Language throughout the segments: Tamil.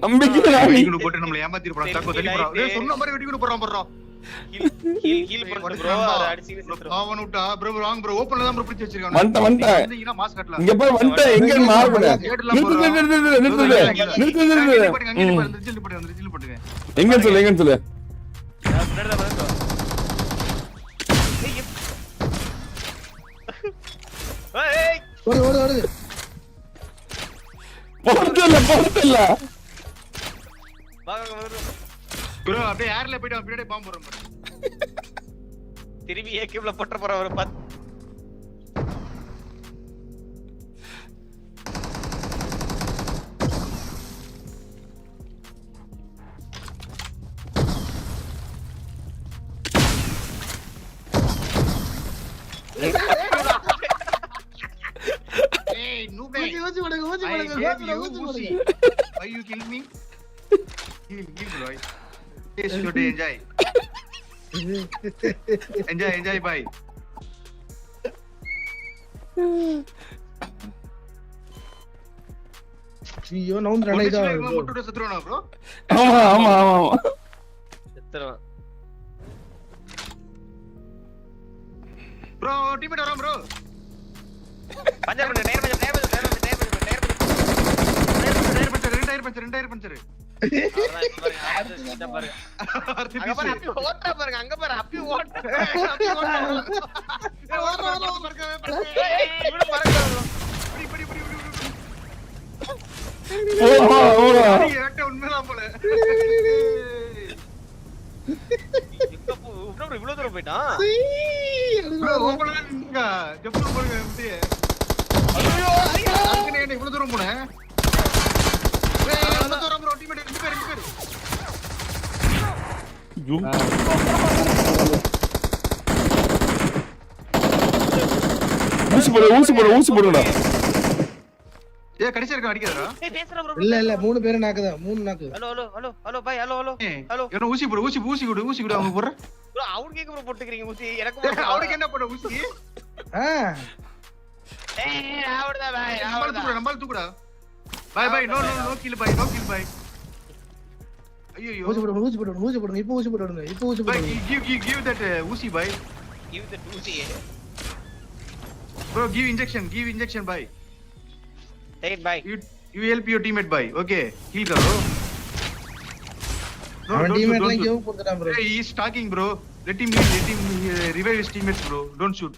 நம்பிக்கை வெடிகுண்டு போட்டு நம்மள ஏமாத்திர போறான் தாக்கோ தள்ளி போறான் டேய் சொன்ன மாதிரி வெடிகுண்டு போறான் போறான் ஹீல் பண்ணு ப்ரோ அத அடிச்சு செத்துறோம் அவன் விட்டா ப்ரோ வாங்க ப்ரோ ஓபன்ல தான் ப்ரோ பிடிச்சு வச்சிருக்கான் வந்துட்ட நீங்க மாஸ் கட்டலாம் இங்க போய் வந்துட்ட எங்க மாறுபட நிறுத்து எங்க சொல்லு முன்னாடி தான் ஏய் ஓடு போறதில்ல வாங்க வந்து ப்ரோ அப்படியே ஏர்ல போய்ட்டு அப்படியே பாம்பு போறோம் திரும்பி ஏகேம்ல போட்ற போற ஒரு 10 ஏய் நூபே ஊசி போடுங்க why you kill me kill bro yes good enjoy bye ஐயோ நவுண்ட் ரன் ஆயிதா முட்டுட செத்துறோனா ப்ரோ ஆமா செத்துறோம் ப்ரோ டீம்மேட் வரான் ப்ரோ பஞ்சர் பண்ணு டயர் பஞ்சர் ரெண்டு பஞ்சர் பாருங்க அங்க பாரு அப்பி ஓட்ட உண்மைதான் போல இவ்வளவு தூரம் போயிட்டான் இவ்வளவு தூரம் போனேன் ஊசி போடுடா ஏ கடிச்சு இருக்க அடிக்கறடா ஏய் பேசுற ப்ரோ இல்ல மூணு பேர் நாக்குதா மூணு நாக்கு ஹலோ பை ஹலோ என்ன ஊசி போடு ஊசி கொடு அவங்க போற ப்ரோ அவனுக்கு கேக்க ப்ரோ போட்டுக்கிறீங்க ஊசி எனக்கு அவனுக்கு என்ன போட ஊசி ஏய் அவர்தான் பை நம்ம தூக்குடா பை நோ கில் பை ஐயோ ஊசி போடுங்க இப்போ ஊசி போடுங்க give that ஊசி பை give the ஊசி bro give injection bye take it bye you help your teammate bye okay heal karo அவன் டீம்மேட்லாம் கேவ் போடுறான் bro he is talking bro let him revive his teammates bro don't shoot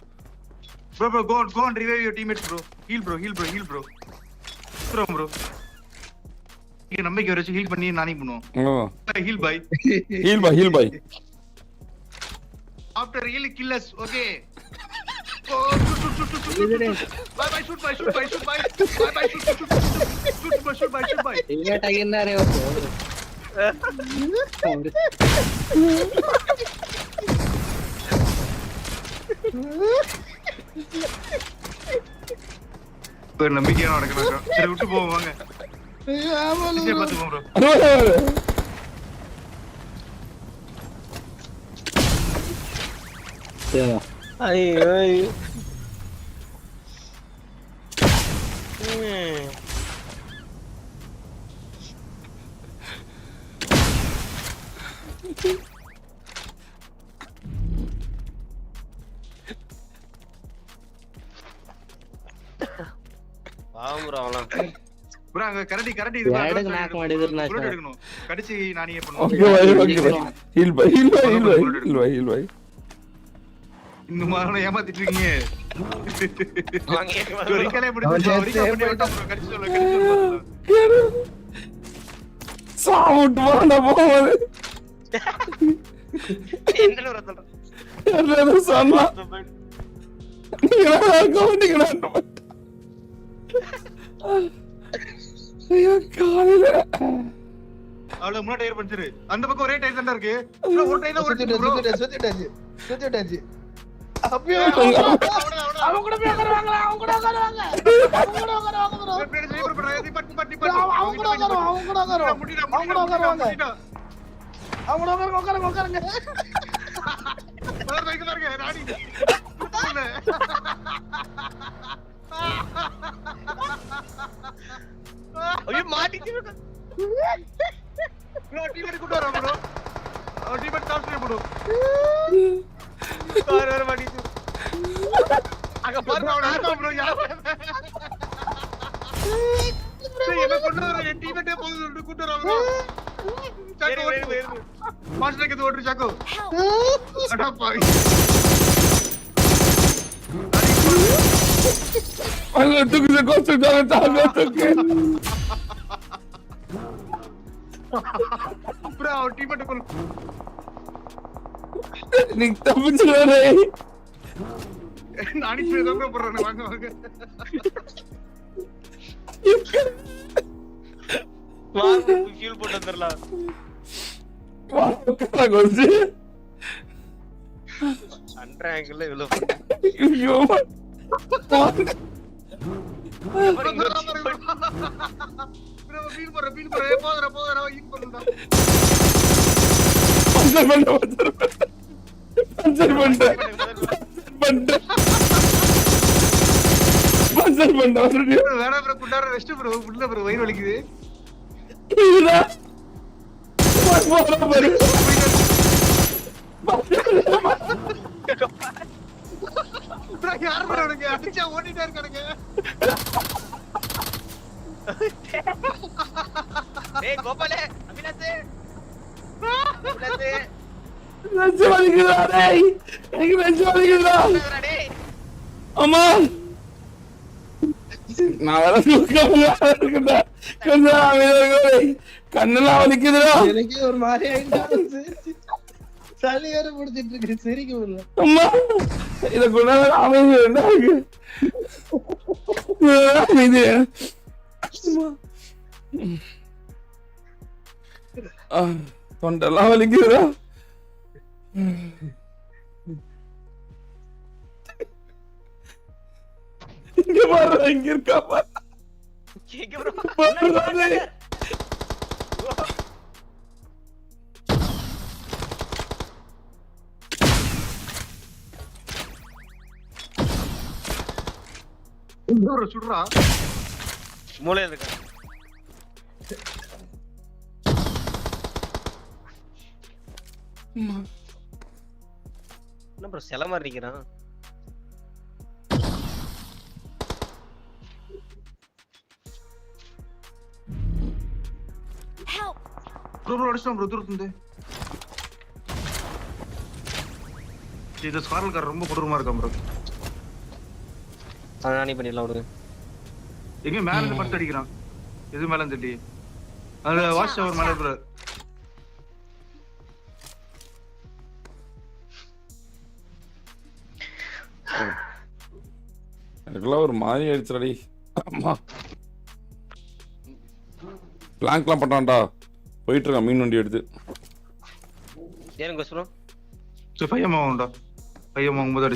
bro go on revive your teammates bro heal bro bro இங்க நம்பிக்கை வச்சு ஹீல் பண்ணி நானே பண்ணுவோம் heal bye after really kill us okay oh shoot bye ಇಲ್ಲೇ ಟಗಿನ್ನಾರೆ ஒரு நம்பிக்கையா நடக்கணும் சரி விட்டு போவோம் வாங்க பாத்துக்கோங்க ப்ரோ ஐயோ bro அங்க கரடி ಯಾಡಕ್ಕೆ ನಾಕ್ ಮಾಡಿದ್ರು ನಾ எடுக்கணும் கடிச்சி நானே பண்ணுவோம் ஹீல் பை இந்த மாதிரி ஏமாத்திட்டு இருக்கீங்க ஒரிக்கலே கடிச்சு சொல்ல சாவுட் போறடா போவாது என்ன சொல்ற எல்லாரும் சொன்னா நீங்க ஐயோ காலையில அவ்வளவு முன்னாடி டயர் பஞ்சரு அந்த பக்கம் ஒரே டயர் தான் இருக்கு ஒரு டயர் சுத்திட்டாச்சு அப்படியே அவங்க கூட போய் உட்காருவாங்க ஐயோ மாட்டிச்சு ப்ரோ டீமேட் கூட்டி வரா bro demat concentrate bro car வர மாட்டேங்குது அங்க பாருங்க அவன ஆட்டோ ப்ரோ யார் என்ன பண்றாரு என் டீமேட்டே போகுது கூட்டி வரா ப்ரோ சரி வேறு மாஸ்டர் கேது ஓட்ரு சாக்கோ அடா பாவி அங்க தூக்கு கோஸ்ட் தாங்க தூக்கு ப்ரோ டீமேட் கொல் நீ தப்பிச்சுடே நானி பேர் ப்ரோ போறானே வாங்க வாங்க வாங்க ஃபியூல் போட்டு வந்துறலாம் வா கட்டா கோஸ்ட் அண்டர் ஆங்கிள்ல இவ்வளவு ஐயோ ப்ரோ ஃபீல் போற போதற ஈட் பண்ணுடா பஞ்சர் பண்ண வேற ப்ரோ குண்டார ரெஸ்ட் ப்ரோ உள்ள ப்ரோ வயிறு வலிக்குது இதுடா பாரு ப்ரோ யார் ப்ரோ உனக்கு அடிச்சா ஓடிட்டே இருக்கானுங்க டேய் கோபாலே அபிலாஷே அபிலாஷே நெஞ்சு வலிக்குதா டேய் எனக்கு நெஞ்சு வலிக்குதா டேய் அம்மா நான் வர தூக்கமா இருக்கேன் கண்ணெல்லாம் வலிக்குதுடா எனக்கே ஒரு மாதிரி ஆயிடுச்சு சளி வேற பிடிச்சிட்டு இருக்கு சிரிக்க முடியல அம்மா இத கொண்டாட அமைதி வேண்டாம் இது தொண்டெல்லாம் வலிக்குதுடா இங்க பாரு இங்க இருக்கா பாரு கேக்க ப்ரோ ப்ரோ சுடுறா மூலையில இருக்க என்ன ப்ரோ செல மாதிரி நிக்கிறான் ப்ரோ அடிச்சான் ப்ரோ தூரத்துந்து இது ஸ்காரல் கார் ரொம்ப கொடூரமா இருக்கான் ப்ரோ நானே பண்ணிடலாம் விடுங்க எங்க மேல இருந்து பட்டு அடிக்கிறான் எது மேல தெரியல அது வாஷ் ஷவர் மேல ப்ரோ எனக்குலாம் ஒரு மாதிரி ஆயிடுச்சுடி அம்மா பிளாங்க்லாம் பண்ணான்டா போயிட்டு இருக்கான் மீன் வண்டி எடுத்து ஏன் கோஸ்ப்ரோ பையன் வாங்கும்டா பையன் வாங்கும்போது